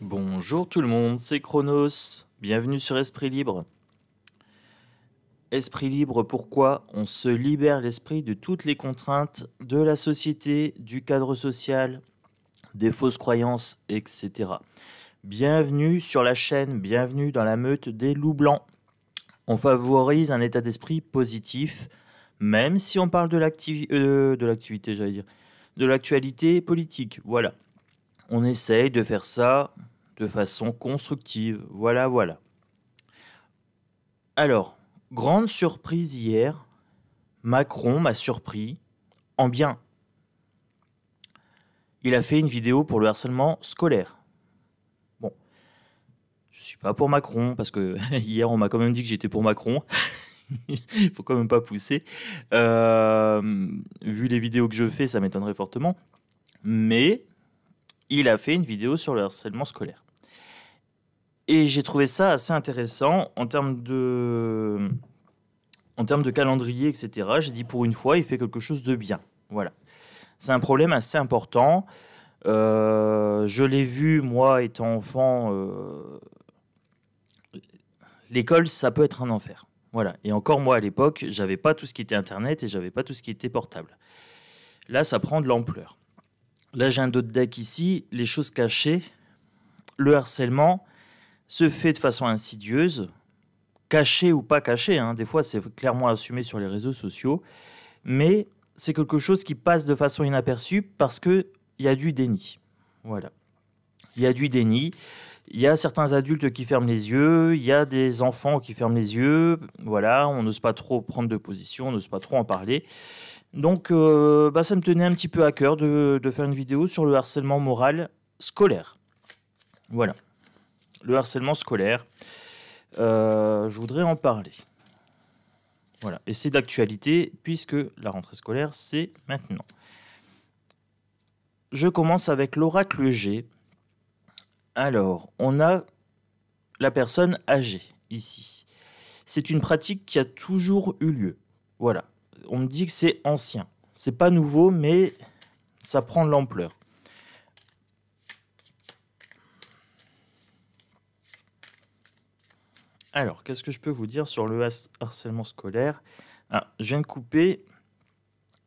Bonjour tout le monde, c'est Chronos. Bienvenue sur Esprit Libre. Esprit Libre, pourquoi? On se libère l'esprit de toutes les contraintes de la société, du cadre social, des fausses croyances, etc. Bienvenue sur la chaîne, bienvenue dans la meute des loups blancs. On favorise un état d'esprit positif, même si on parle de l'activité, de l'actualité politique. Voilà. On essaye de faire ça de façon constructive. Voilà. Alors, grande surprise hier, Macron m'a surpris en bien. Il a fait une vidéo pour le harcèlement scolaire. Bon, je suis pas pour Macron, parce que hier on m'a quand même dit que j'étais pour Macron. Il faut quand même pas pousser. Vu les vidéos que je fais, ça m'étonnerait fortement. Mais il a fait une vidéo sur le harcèlement scolaire. Et j'ai trouvé ça assez intéressant en termes de calendrier, etc. J'ai dit pour une fois, il fait quelque chose de bien. Voilà. C'est un problème assez important. Je l'ai vu, moi, étant enfant. L'école, ça peut être un enfer. Voilà. Et encore, moi, à l'époque, j'avais pas tout ce qui était Internet et j'avais pas tout ce qui était portable. Là, ça prend de l'ampleur. Là, j'ai un dos de deck ici. Les choses cachées. Le harcèlement se fait de façon insidieuse, cachée ou pas cachée. Des fois, c'est clairement assumé sur les réseaux sociaux. Mais c'est quelque chose qui passe de façon inaperçue parce qu'il y a du déni. Voilà. Il y a du déni. Il y a certains adultes qui ferment les yeux. Il y a des enfants qui ferment les yeux. Voilà, on n'ose pas trop prendre de position, on n'ose pas trop en parler. Donc, ça me tenait un petit peu à cœur de faire une vidéo sur le harcèlement moral scolaire. Voilà. Le harcèlement scolaire, je voudrais en parler. Voilà. Et c'est d'actualité puisque la rentrée scolaire, c'est maintenant. Je commence avec l'oracle G. Alors, on a la personne âgée ici. C'est une pratique qui a toujours eu lieu. Voilà. On me dit que c'est ancien. C'est pas nouveau, mais ça prend de l'ampleur. Alors, qu'est-ce que je peux vous dire sur le harcèlement scolaire? Je viens de couper.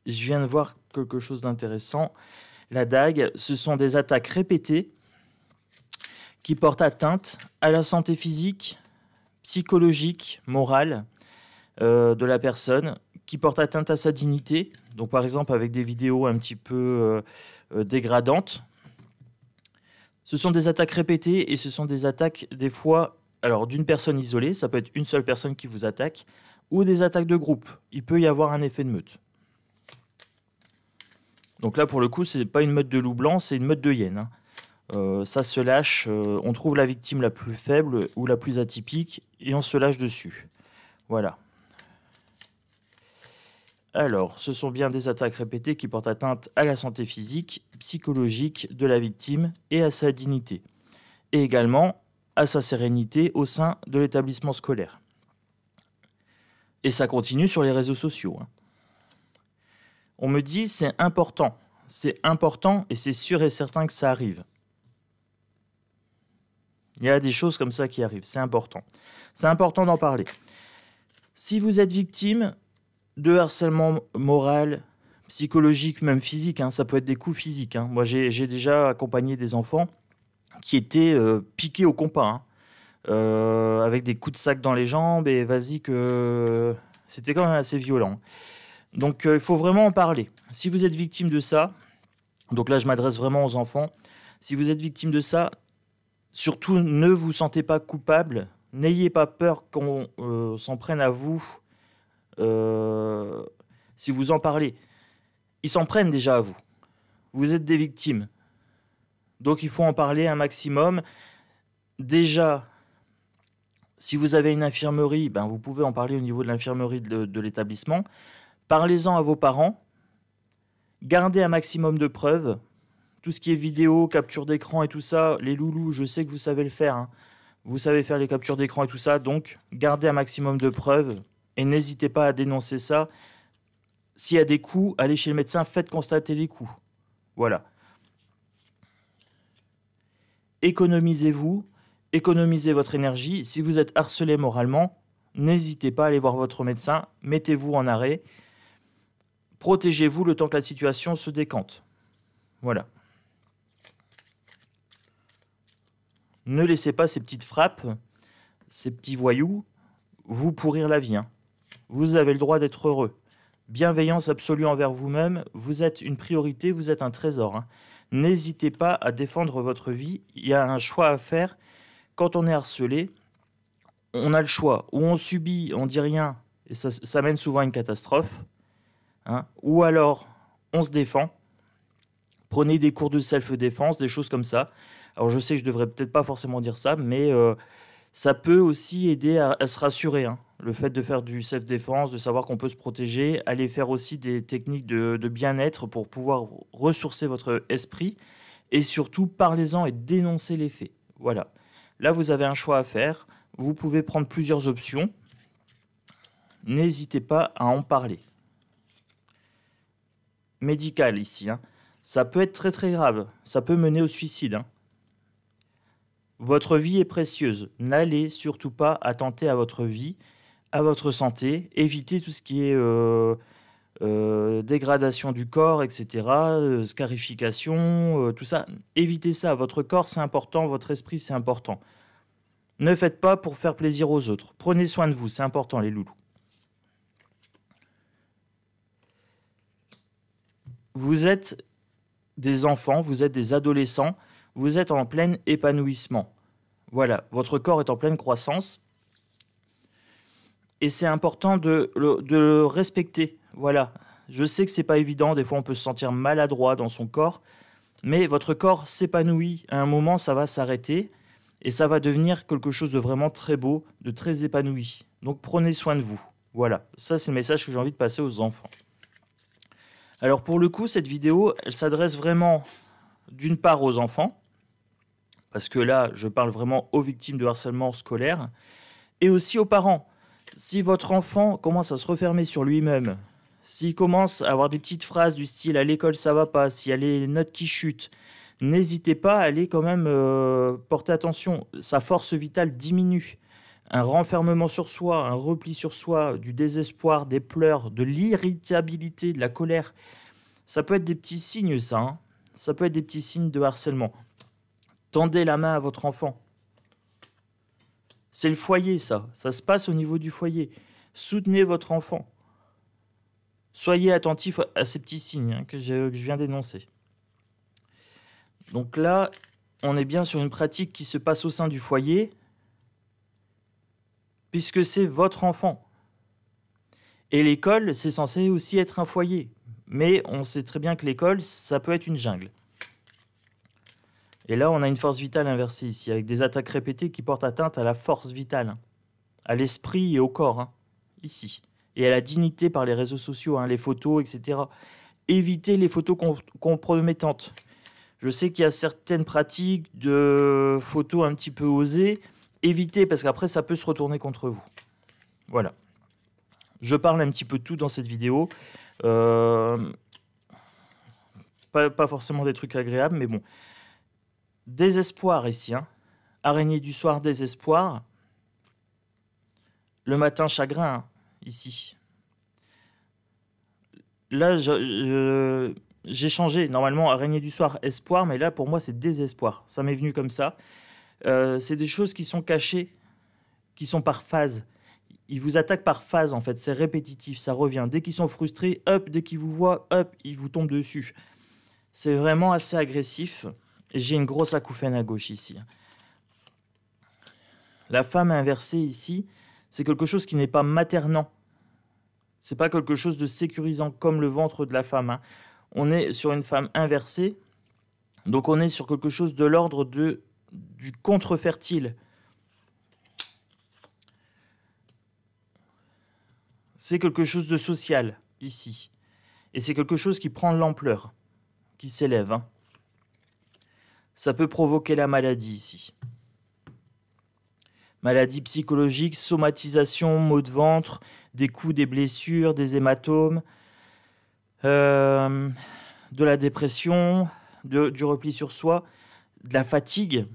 Je viens de voir quelque chose d'intéressant. La DAG, ce sont des attaques répétées qui portent atteinte à la santé physique, psychologique, morale de la personne, qui portent atteinte à sa dignité. Donc, par exemple, avec des vidéos un petit peu dégradantes. Ce sont des attaques répétées et ce sont des attaques, des fois, alors d'une personne isolée, ça peut être une seule personne qui vous attaque, ou des attaques de groupe. Il peut y avoir un effet de meute. Donc là, pour le coup, c'est pas une meute de loup blanc, c'est une meute de hyène. Ça se lâche, on trouve la victime la plus faible ou la plus atypique, et on se lâche dessus. Voilà. Alors, ce sont bien des attaques répétées qui portent atteinte à la santé physique, psychologique de la victime et à sa dignité. Et également à sa sérénité au sein de l'établissement scolaire. Et ça continue sur les réseaux sociaux. On me dit c'est important et c'est sûr et certain que ça arrive. Il y a des choses comme ça qui arrivent, c'est important. C'est important d'en parler. Si vous êtes victime de harcèlement moral, psychologique, même physique, ça peut être des coups physiques. Moi, j'ai déjà accompagné des enfants qui étaient piqués au compas, avec des coups de sac dans les jambes, et vas-y que c'était quand même assez violent. Donc, il faut vraiment en parler. Si vous êtes victime de ça, donc là, je m'adresse vraiment aux enfants, si vous êtes victime de ça, surtout ne vous sentez pas coupable, n'ayez pas peur qu'on s'en prenne à vous si vous en parlez. Ils s'en prennent déjà à vous. Vous êtes des victimes. Donc il faut en parler un maximum. Déjà, si vous avez une infirmerie, vous pouvez en parler au niveau de l'infirmerie de l'établissement. Parlez-en à vos parents. Gardez un maximum de preuves. Tout ce qui est vidéo, capture d'écran et tout ça, les loulous, je sais que vous savez le faire. Vous savez faire les captures d'écran et tout ça, donc gardez un maximum de preuves et n'hésitez pas à dénoncer ça. S'il y a des coups, allez chez le médecin, faites constater les coups. Voilà. économisez-vous, économisez votre énergie. Si vous êtes harcelé moralement, n'hésitez pas à aller voir votre médecin, mettez-vous en arrêt, protégez-vous le temps que la situation se décante. Voilà. Ne laissez pas ces petites frappes, ces petits voyous, vous pourrir la vie. Vous avez le droit d'être heureux. Bienveillance absolue envers vous-même, vous êtes une priorité, vous êtes un trésor. N'hésitez pas à défendre votre vie, il y a un choix à faire. Quand on est harcelé, on a le choix, ou on subit, on dit rien, et ça mène souvent à une catastrophe, ou alors on se défend, prenez des cours de self-défense, des choses comme ça. Alors je sais que je devrais peut-être pas forcément dire ça, mais ça peut aussi aider à se rassurer. Le fait de faire du self-défense, de savoir qu'on peut se protéger, aller faire aussi des techniques de bien-être pour pouvoir ressourcer votre esprit, et surtout parlez-en et dénoncez les faits. Voilà. Là, vous avez un choix à faire. Vous pouvez prendre plusieurs options. N'hésitez pas à en parler. Médical ici. Ça peut être très très grave. Ça peut mener au suicide. Votre vie est précieuse. N'allez surtout pas attenter à votre vie, à votre santé. Évitez tout ce qui est dégradation du corps, etc., scarification, tout ça. Évitez ça. Votre corps, c'est important. Votre esprit, c'est important. Ne faites pas pour faire plaisir aux autres. Prenez soin de vous. C'est important, les loulous. Vous êtes des enfants, vous êtes des adolescents, vous êtes en plein épanouissement. Voilà, votre corps est en pleine croissance. Et c'est important de le respecter. Voilà, je sais que c'est pas évident, des fois on peut se sentir maladroit dans son corps, mais votre corps s'épanouit. À un moment, ça va s'arrêter et ça va devenir quelque chose de vraiment très beau, de très épanoui. Donc prenez soin de vous. Voilà, ça c'est le message que j'ai envie de passer aux enfants. Alors pour le coup, cette vidéo, elle s'adresse vraiment d'une part aux enfants, parce que là, je parle vraiment aux victimes de harcèlement scolaire, et aussi aux parents. Si votre enfant commence à se refermer sur lui-même, s'il commence à avoir des petites phrases du style « à l'école ça va pas », s'il y a les notes qui chutent, n'hésitez pas à aller quand même porter attention. Sa force vitale diminue. Un renfermement sur soi, un repli sur soi, du désespoir, des pleurs, de l'irritabilité, de la colère. Ça peut être des petits signes, ça. Ça peut être des petits signes de harcèlement. Tendez la main à votre enfant. C'est le foyer, ça. Ça se passe au niveau du foyer. Soutenez votre enfant. Soyez attentif à ces petits signes que je viens d'énoncer. Donc là, on est bien sur une pratique qui se passe au sein du foyer, puisque c'est votre enfant. Et l'école, c'est censé aussi être un foyer. Mais on sait très bien que l'école, ça peut être une jungle. Et là, on a une force vitale inversée ici, avec des attaques répétées qui portent atteinte à la force vitale, à l'esprit et au corps, ici. Et à la dignité par les réseaux sociaux, les photos, etc. Évitez les photos compromettantes. Je sais qu'il y a certaines pratiques de photos un petit peu osées. Évitez, parce qu'après, ça peut se retourner contre vous. Voilà. Je parle un petit peu de tout dans cette vidéo. Pas forcément des trucs agréables, mais bon. Désespoir ici. Araignée du soir, désespoir. Le matin, chagrin, ici. Là, j'ai changé. Normalement, araignée du soir, espoir, mais là, pour moi, c'est désespoir. Ça m'est venu comme ça. C'est des choses qui sont cachées, qui sont par phase. Ils vous attaquent par phase, en fait. C'est répétitif, ça revient. Dès qu'ils sont frustrés, hop, dès qu'ils vous voient, hop, ils vous tombent dessus. C'est vraiment assez agressif. J'ai une grosse acouphène à gauche ici. La femme inversée ici, c'est quelque chose qui n'est pas maternant. C'est pas quelque chose de sécurisant comme le ventre de la femme. On est sur une femme inversée, donc on est sur quelque chose de l'ordre du contre-fertile. C'est quelque chose de social, ici. Et c'est quelque chose qui prend de l'ampleur, qui s'élève. Ça peut provoquer la maladie, ici. Maladie psychologique, somatisation, maux de ventre, des coups, des blessures, des hématomes, de la dépression, du repli sur soi, de la fatigue.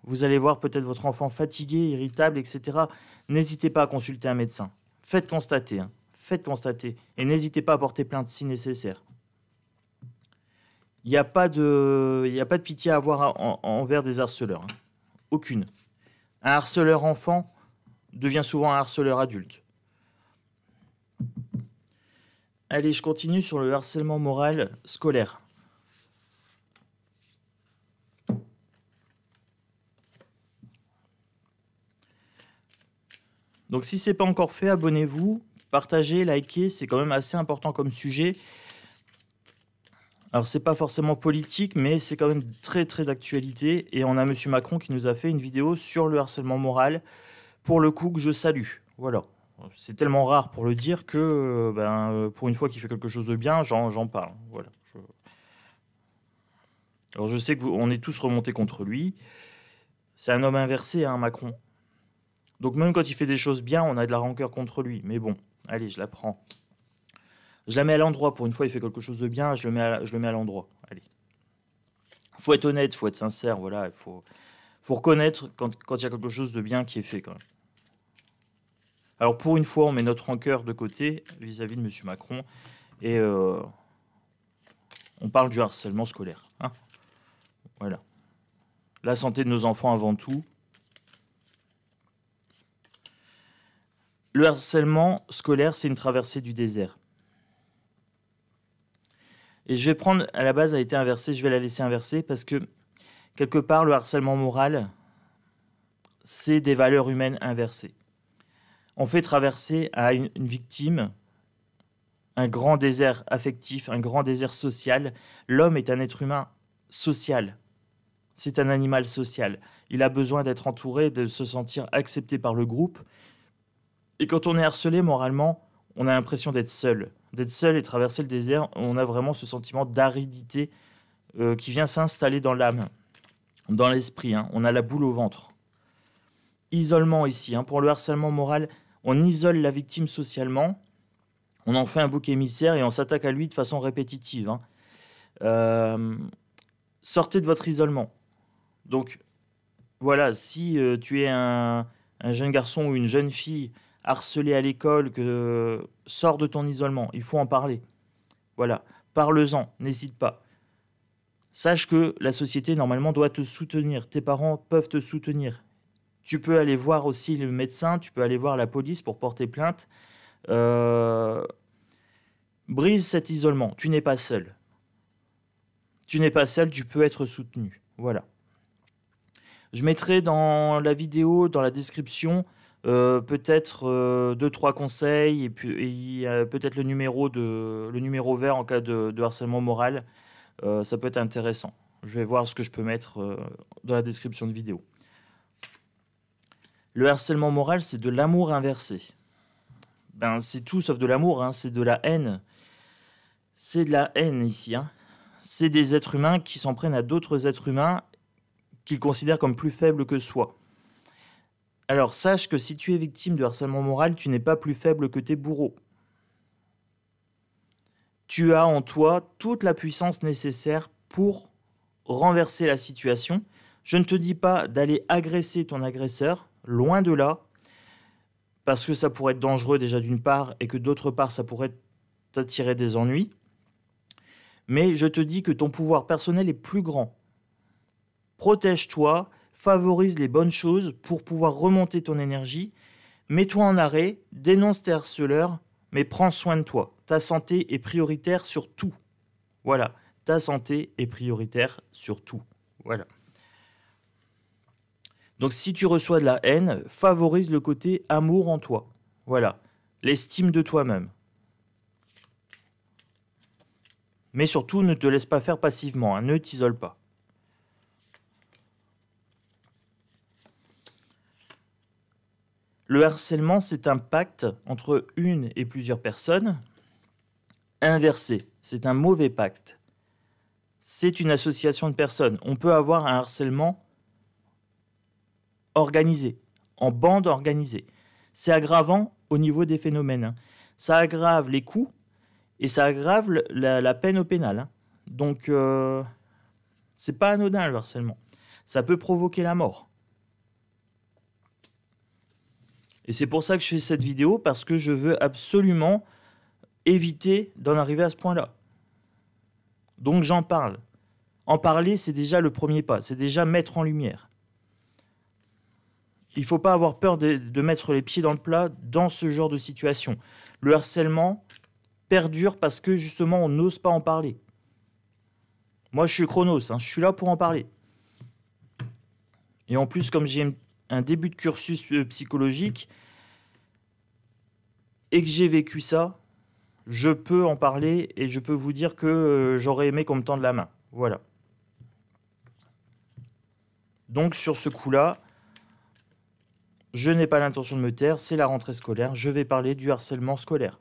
vous allez voir peut-être votre enfant fatigué, irritable, etc. N'hésitez pas à consulter un médecin. Faites constater, hein. Faites constater. Et n'hésitez pas à porter plainte si nécessaire. Il n'y a pas de pitié à avoir envers des harceleurs. Hein. Aucune. Un harceleur enfant devient souvent un harceleur adulte. Allez, je continue sur le harcèlement moral scolaire. Donc si ce n'est pas encore fait, abonnez-vous, partagez, likez, c'est quand même assez important comme sujet. Alors c'est pas forcément politique, mais c'est quand même très d'actualité. Et on a Monsieur Macron qui nous a fait une vidéo sur le harcèlement moral, pour le coup que je salue. Voilà. C'est tellement rare pour le dire que pour une fois qu'il fait quelque chose de bien, j'en parle. Voilà. Alors je sais qu'on est tous remontés contre lui. C'est un homme inversé, hein, Macron. Donc même quand il fait des choses bien, on a de la rancœur contre lui. Mais bon, allez, je la prends. Je la mets à l'endroit. Pour une fois, il fait quelque chose de bien, je le mets à l'endroit. Allez. Faut être honnête, faut être sincère. Voilà, il faut reconnaître quand il y a quelque chose de bien qui est fait quand même. Alors pour une fois, on met notre rancœur de côté vis-à-vis de M. Macron et on parle du harcèlement scolaire. Hein, voilà. La santé de nos enfants avant tout. Le harcèlement scolaire, c'est une traversée du désert. Et je vais prendre, à la base, elle a été inversée, je vais la laisser inverser parce que, quelque part, le harcèlement moral, c'est des valeurs humaines inversées. On fait traverser à une victime un grand désert affectif, un grand désert social. L'homme est un être humain social. C'est un animal social. Il a besoin d'être entouré, de se sentir accepté par le groupe. Et quand on est harcelé moralement, on a l'impression d'être seul. D'être seul et traverser le désert, on a vraiment ce sentiment d'aridité qui vient s'installer dans l'âme, dans l'esprit. Hein. On a la boule au ventre. Isolement ici. Hein. Pour le harcèlement moral, on isole la victime socialement, on en fait un bouc émissaire et on s'attaque à lui de façon répétitive. Hein. Sortez de votre isolement. Donc, voilà, si tu es un jeune garçon ou une jeune fille harcelé à l'école, sors de ton isolement, il faut en parler. Voilà, parle-en, n'hésite pas. Sache que la société, normalement, doit te soutenir. Tes parents peuvent te soutenir. Tu peux aller voir aussi le médecin, tu peux aller voir la police pour porter plainte. Brise cet isolement, tu n'es pas seul. Tu n'es pas seul, tu peux être soutenu. Voilà. Je mettrai dans la vidéo, dans la description, peut-être 2-3 conseils et puis peut-être le numéro vert en cas de harcèlement moral. Ça peut être intéressant. Je vais voir ce que je peux mettre dans la description de vidéo. Le harcèlement moral, c'est de l'amour inversé. C'est tout sauf de l'amour, hein, c'est de la haine. C'est de la haine ici. Hein. C'est des êtres humains qui s'en prennent à d'autres êtres humains qu'ils considèrent comme plus faibles que soi. Alors sache que si tu es victime de harcèlement moral, tu n'es pas plus faible que tes bourreaux. Tu as en toi toute la puissance nécessaire pour renverser la situation. Je ne te dis pas d'aller agresser ton agresseur, loin de là, parce que ça pourrait être dangereux déjà d'une part et que d'autre part ça pourrait t'attirer des ennuis. Mais je te dis que ton pouvoir personnel est plus grand. Protège-toi, favorise les bonnes choses pour pouvoir remonter ton énergie. Mets-toi en arrêt, dénonce tes harceleurs, mais prends soin de toi. Ta santé est prioritaire sur tout. Voilà, ta santé est prioritaire sur tout. Voilà. Donc si tu reçois de la haine, favorise le côté amour en toi. Voilà, l'estime de toi-même. Mais surtout, ne te laisse pas faire passivement, hein, ne t'isole pas. Le harcèlement, c'est un pacte entre une et plusieurs personnes. Inversé, c'est un mauvais pacte. C'est une association de personnes. On peut avoir un harcèlement organisé, en bande organisée. C'est aggravant au niveau des phénomènes. Hein. Ça aggrave les coups et ça aggrave la peine au pénal. Hein. Donc, c'est pas anodin le harcèlement. Ça peut provoquer la mort. Et c'est pour ça que je fais cette vidéo, parce que je veux absolument éviter d'en arriver à ce point-là. Donc j'en parle. En parler, c'est déjà le premier pas, c'est déjà mettre en lumière. Il ne faut pas avoir peur de mettre les pieds dans le plat dans ce genre de situation. Le harcèlement perdure parce que justement on n'ose pas en parler. Moi je suis Chronos, hein, je suis là pour en parler. Et en plus, comme j'ai un début de cursus psychologique et que j'ai vécu ça, je peux en parler et je peux vous dire que j'aurais aimé qu'on me tende la main. Voilà. Donc sur ce coup-là, je n'ai pas l'intention de me taire, c'est la rentrée scolaire, je vais parler du harcèlement scolaire.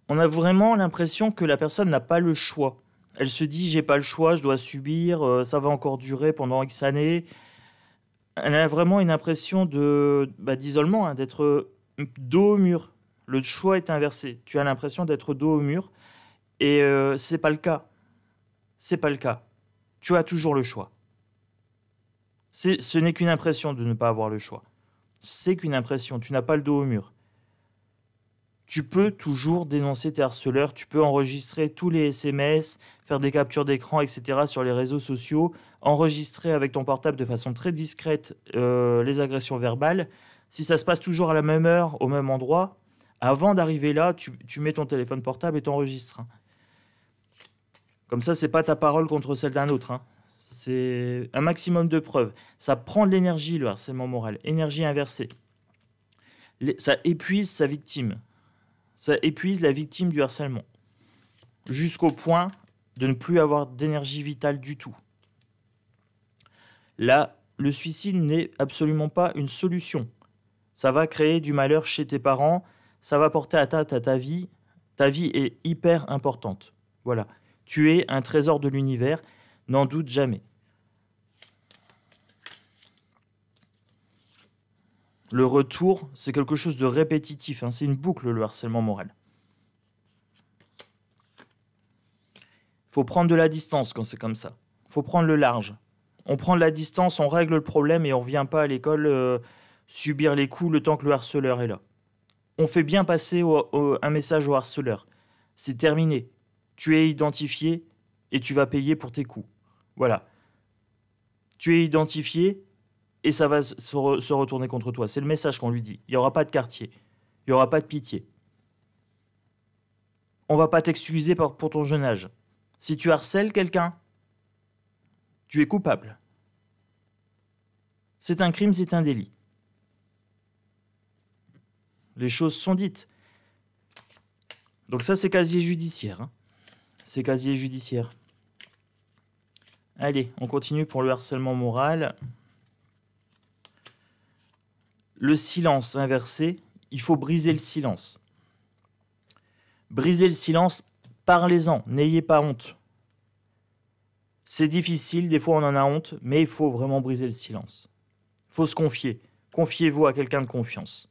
On a vraiment l'impression que la personne n'a pas le choix. Elle se dit, j'ai pas le choix, je dois subir, ça va encore durer pendant X années. Elle a vraiment une impression d'isolement, hein, d'être dos au mur. Le choix est inversé. Tu as l'impression d'être dos au mur et c'est pas le cas. C'est pas le cas. Tu as toujours le choix. Ce n'est qu'une impression de ne pas avoir le choix. C'est qu'une impression, tu n'as pas le dos au mur. Tu peux toujours dénoncer tes harceleurs, tu peux enregistrer tous les SMS, faire des captures d'écran, etc. sur les réseaux sociaux, enregistrer avec ton portable de façon très discrète les agressions verbales. Si ça se passe toujours à la même heure, au même endroit, avant d'arriver là, tu mets ton téléphone portable et t'enregistres. Comme ça, c'est pas ta parole contre celle d'un autre. C'est un maximum de preuves. Ça prend de l'énergie, le harcèlement moral, énergie inversée. Ça épuise sa victime. Ça épuise la victime du harcèlement, jusqu'au point de ne plus avoir d'énergie vitale du tout. Là, le suicide n'est absolument pas une solution. Ça va créer du malheur chez tes parents, ça va porter atteinte à ta vie. Ta vie est hyper importante. Voilà. Tu es un trésor de l'univers, n'en doute jamais. Le retour, c'est quelque chose de répétitif, hein. C'est une boucle, le harcèlement moral. Il faut prendre de la distance quand c'est comme ça. Il faut prendre le large. On prend de la distance, on règle le problème et on ne revient pas à l'école subir les coups le temps que le harceleur est là. On fait bien passer un message au harceleur. C'est terminé. Tu es identifié et tu vas payer pour tes coups. Voilà. Tu es identifié et ça va se retourner contre toi. C'est le message qu'on lui dit. Il n'y aura pas de quartier. Il n'y aura pas de pitié. On ne va pas t'excuser pour ton jeune âge. Si tu harcèles quelqu'un, tu es coupable. C'est un crime, c'est un délit. Les choses sont dites. Donc ça, c'est casier judiciaire. Hein. C'est casier judiciaire. Allez, on continue pour le harcèlement moral. Le silence inversé, il faut briser le silence. Briser le silence, parlez-en, n'ayez pas honte. C'est difficile, des fois on en a honte, mais il faut vraiment briser le silence. Il faut se confier. Confiez-vous à quelqu'un de confiance.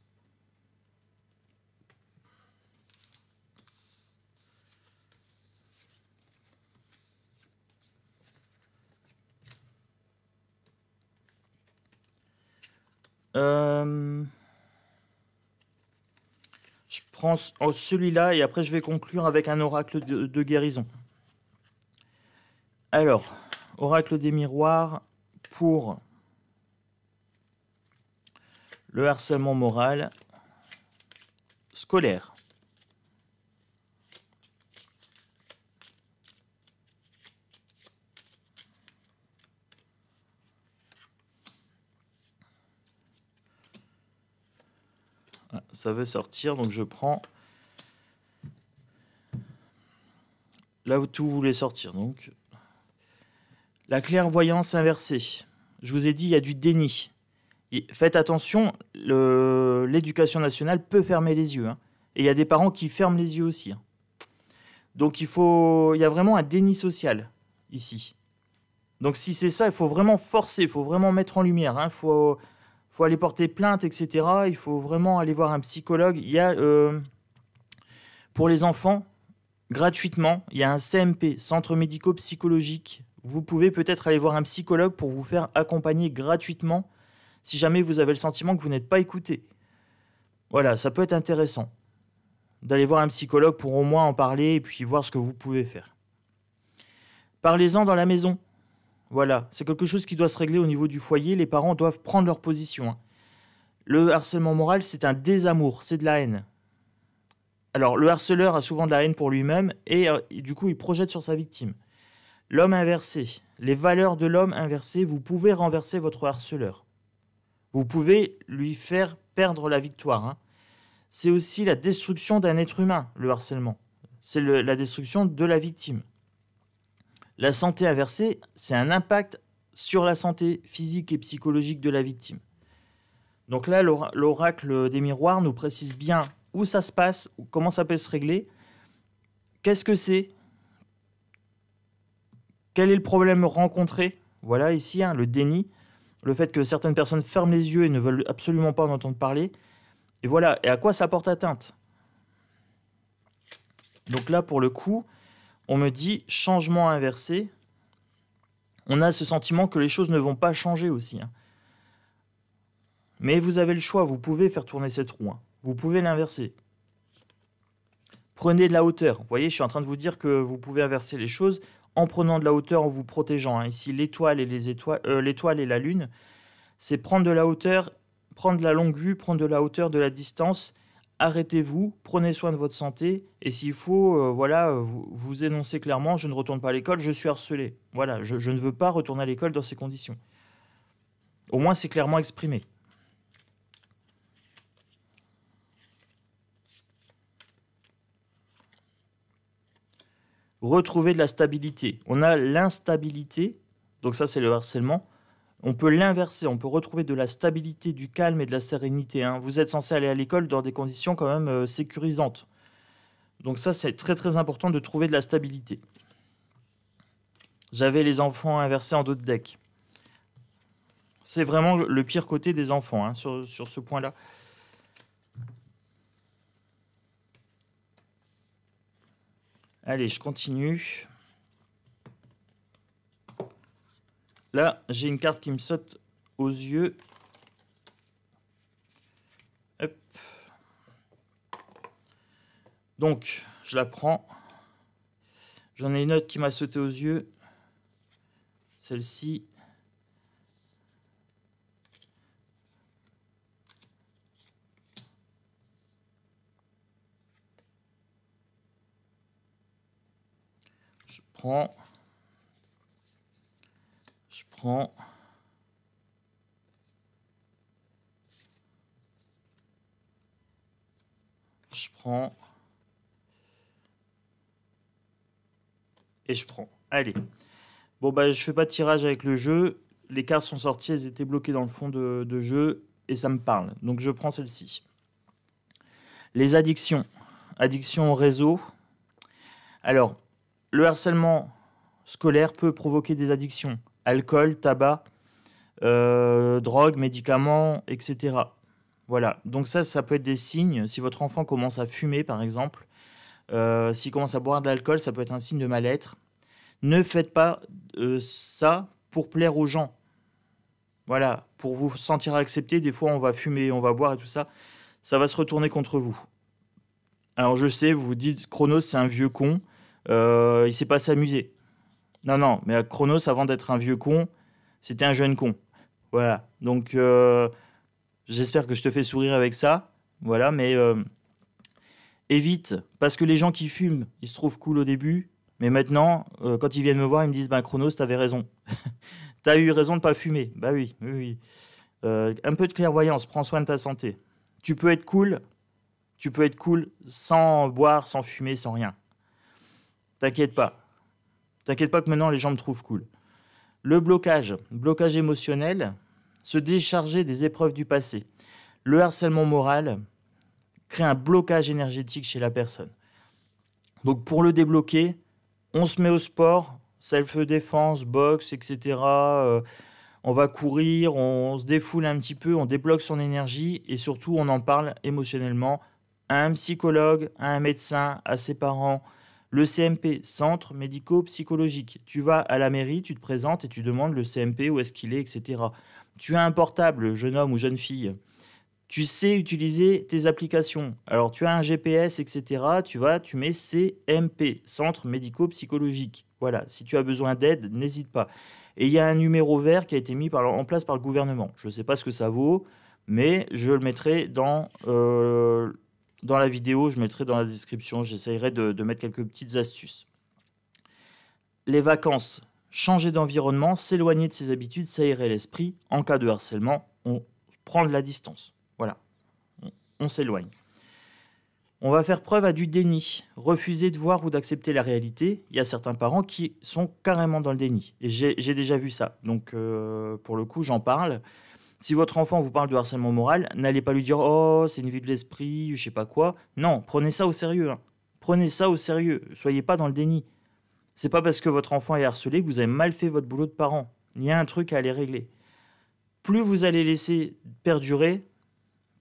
Je prends celui-là et après je vais conclure avec un oracle de guérison. Alors, oracle des miroirs pour le harcèlement moral scolaire. Ça veut sortir, donc je prends là où tout voulait sortir. Donc, la clairvoyance inversée. Je vous ai dit, il y a du déni. Et faites attention, l'éducation nationale peut fermer les yeux. Hein. Et il y a des parents qui ferment les yeux aussi. Hein. Donc il y a vraiment un déni social ici. Donc si c'est ça, il faut vraiment forcer, il faut vraiment mettre en lumière. Hein. Faut aller porter plainte, etc. Il faut vraiment aller voir un psychologue. Il y a, pour les enfants, gratuitement, il y a un CMP, Centre médico-psychologique. vous pouvez peut-être aller voir un psychologue pour vous faire accompagner gratuitement si jamais vous avez le sentiment que vous n'êtes pas écouté. Voilà, ça peut être intéressant d'aller voir un psychologue pour au moins en parler et puis voir ce que vous pouvez faire. Parlez-en dans la maison. Voilà, c'est quelque chose qui doit se régler au niveau du foyer. Les parents doivent prendre leur position, hein. Le harcèlement moral, c'est un désamour, c'est de la haine. Alors, le harceleur a souvent de la haine pour lui-même et du coup, il projette sur sa victime. L'homme inversé, les valeurs de l'homme inversé, vous pouvez renverser votre harceleur. Vous pouvez lui faire perdre la victoire, hein. C'est aussi la destruction d'un être humain, le harcèlement. C'est la destruction de la victime. La santé inversée, c'est un impact sur la santé physique et psychologique de la victime. Donc là, l'oracle des miroirs nous précise bien où ça se passe, comment ça peut se régler, qu'est-ce que c'est, quel est le problème rencontré. Voilà ici, hein, le déni, le fait que certaines personnes ferment les yeux et ne veulent absolument pas en entendre parler. Et voilà, et à quoi ça porte atteinte. Donc là, pour le coup, on me dit changement inversé. On a ce sentiment que les choses ne vont pas changer aussi, hein. Mais vous avez le choix, vous pouvez faire tourner cette roue, hein. Vous pouvez l'inverser. Prenez de la hauteur. Vous voyez, je suis en train de vous dire que vous pouvez inverser les choses en prenant de la hauteur, en vous protégeant, hein. Ici, l'étoile et la lune, c'est prendre de la hauteur, prendre de la longue vue, prendre de la hauteur, de la distance. Arrêtez-vous, prenez soin de votre santé et s'il faut, vous énoncez clairement, je ne retourne pas à l'école, je suis harcelé. Voilà, je ne veux pas retourner à l'école dans ces conditions. Au moins, c'est clairement exprimé. Retrouver de la stabilité. On a l'instabilité, donc ça c'est le harcèlement. On peut l'inverser, on peut retrouver de la stabilité, du calme et de la sérénité, hein. Vous êtes censé aller à l'école dans des conditions quand même sécurisantes. Donc ça, c'est très très important de trouver de la stabilité. J'avais les enfants inversés en dos de deck. C'est vraiment le pire côté des enfants, hein, sur ce point-là. Allez, je continue. Là, j'ai une carte qui me saute aux yeux. Hop. Donc, je la prends. J'en ai une autre qui m'a sauté aux yeux. Celle-ci. Je prends. Je prends. Je prends. Et je prends. Allez. Bon, bah, je fais pas de tirage avec le jeu. Les cartes sont sorties, elles étaient bloquées dans le fond de jeu. Et ça me parle. Donc, je prends celle-ci. Les addictions. Addiction au réseau. Alors, le harcèlement scolaire peut provoquer des addictions. Alcool, tabac, drogue, médicaments, etc. Voilà. Donc ça peut être des signes. Si votre enfant commence à fumer, par exemple, s'il commence à boire de l'alcool, ça peut être un signe de mal-être. Ne faites pas ça pour plaire aux gens. Voilà, pour vous sentir accepté, des fois on va fumer, on va boire et tout ça, ça va se retourner contre vous. Alors je sais, vous vous dites, Chronos c'est un vieux con, il sait pas s'amuser. Non, mais Chronos, avant d'être un vieux con, c'était un jeune con. Voilà, donc j'espère que je te fais sourire avec ça. Voilà, mais évite, parce que les gens qui fument, ils se trouvent cool au début, mais maintenant, quand ils viennent me voir, ils me disent, Chronos, t'avais raison. T'as eu raison de pas fumer. Bah oui. Un peu de clairvoyance, prends soin de ta santé. Tu peux être cool sans boire, sans fumer, sans rien. T'inquiète pas que maintenant les gens me trouvent cool. Le blocage émotionnel, se décharger des épreuves du passé. Le harcèlement moral crée un blocage énergétique chez la personne. Donc pour le débloquer, on se met au sport, self-défense, boxe, etc. On va courir, on se défoule un petit peu, on débloque son énergie et surtout on en parle émotionnellement à un psychologue, à un médecin, à ses parents. Le CMP, centre médico-psychologique. Tu vas à la mairie, tu te présentes et tu demandes le CMP, où est-ce qu'il est, etc. Tu as un portable, jeune homme ou jeune fille. Tu sais utiliser tes applications. Alors, tu as un GPS, etc. Tu mets CMP, centre médico-psychologique. Voilà, si tu as besoin d'aide, n'hésite pas. Et il y a un numéro vert qui a été mis en place par le gouvernement. Je ne sais pas ce que ça vaut, mais je le mettrai dans la vidéo, je mettrai dans la description. J'essaierai de mettre quelques petites astuces. Les vacances, changer d'environnement, s'éloigner de ses habitudes, s'aérer l'esprit. En cas de harcèlement, on prend de la distance. Voilà, on s'éloigne. On va faire preuve à du déni, refuser de voir ou d'accepter la réalité. Il y a certains parents qui sont carrément dans le déni. Et j'ai déjà vu ça. Donc, pour le coup, j'en parle. Si votre enfant vous parle de harcèlement moral, n'allez pas lui dire « Oh, c'est une vue de l'esprit, je sais pas quoi ». Non, prenez ça au sérieux. Hein. Prenez ça au sérieux. Soyez pas dans le déni. C'est pas parce que votre enfant est harcelé que vous avez mal fait votre boulot de parent. Il y a un truc à aller régler. Plus vous allez laisser perdurer,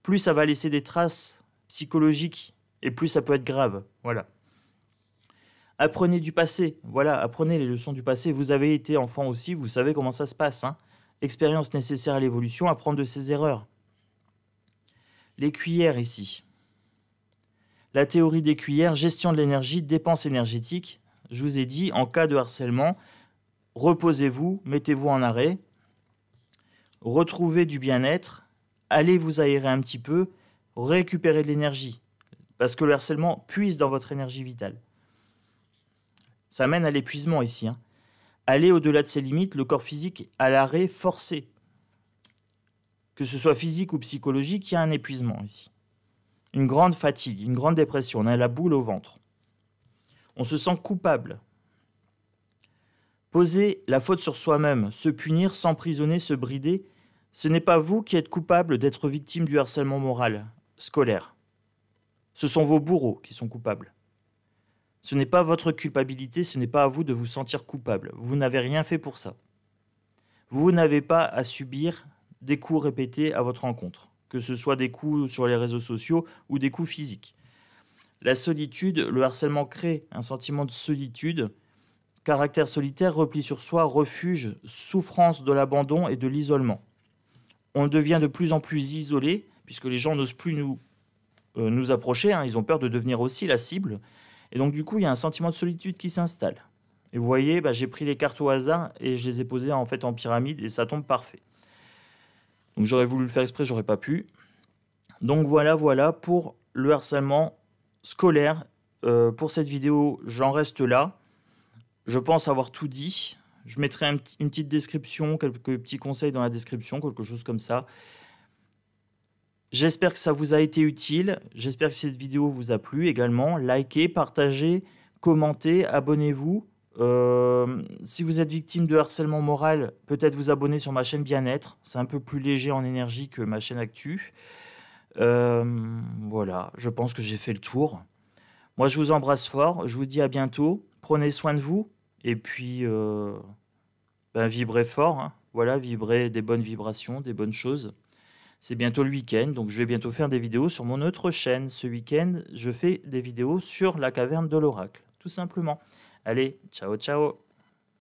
plus ça va laisser des traces psychologiques. Et plus ça peut être grave. Voilà. Apprenez du passé. Voilà, apprenez les leçons du passé. Vous avez été enfant aussi, vous savez comment ça se passe. Hein. Expérience nécessaire à l'évolution, apprendre de ses erreurs. Les cuillères ici. La théorie des cuillères, gestion de l'énergie, dépenses énergétiques. Je vous ai dit, en cas de harcèlement, reposez-vous, mettez-vous en arrêt. Retrouvez du bien-être. Allez vous aérer un petit peu. Récupérez de l'énergie. Parce que le harcèlement puise dans votre énergie vitale. Ça mène à l'épuisement ici. Hein. Aller au-delà de ses limites, le corps physique à l'arrêt forcé. Que ce soit physique ou psychologique, il y a un épuisement ici. Une grande fatigue, une grande dépression, on a la boule au ventre. On se sent coupable. Poser la faute sur soi-même, se punir, s'emprisonner, se brider, ce n'est pas vous qui êtes coupable d'être victime du harcèlement moral, scolaire. Ce sont vos bourreaux qui sont coupables. Ce n'est pas votre culpabilité, ce n'est pas à vous de vous sentir coupable. Vous n'avez rien fait pour ça. Vous n'avez pas à subir des coups répétés à votre encontre, que ce soit des coups sur les réseaux sociaux ou des coups physiques. La solitude, le harcèlement crée un sentiment de solitude, caractère solitaire, repli sur soi, refuge, souffrance de l'abandon et de l'isolement. On devient de plus en plus isolé, puisque les gens n'osent plus nous approcher, hein, ils ont peur de devenir aussi la cible. Et donc, du coup, il y a un sentiment de solitude qui s'installe. Et vous voyez, j'ai pris les cartes au hasard et je les ai posées en pyramide et ça tombe parfait. Donc, j'aurais voulu le faire exprès, j'aurais pas pu. Donc, voilà pour le harcèlement scolaire. Pour cette vidéo, j'en reste là. Je pense avoir tout dit. Je mettrai une petite description, quelques petits conseils dans la description, quelque chose comme ça. J'espère que ça vous a été utile. J'espère que cette vidéo vous a plu également. Likez, partagez, commentez, abonnez-vous. Si vous êtes victime de harcèlement moral, peut-être vous abonner sur ma chaîne Bien-être. C'est un peu plus léger en énergie que ma chaîne Actu. Voilà, je pense que j'ai fait le tour. Moi, je vous embrasse fort. Je vous dis à bientôt. Prenez soin de vous. Et puis, vibrez fort. Hein. Voilà, vibrez des bonnes vibrations, des bonnes choses. C'est bientôt le week-end, donc je vais bientôt faire des vidéos sur mon autre chaîne. Ce week-end, je fais des vidéos sur la caverne de l'oracle, tout simplement. Allez, ciao, ciao!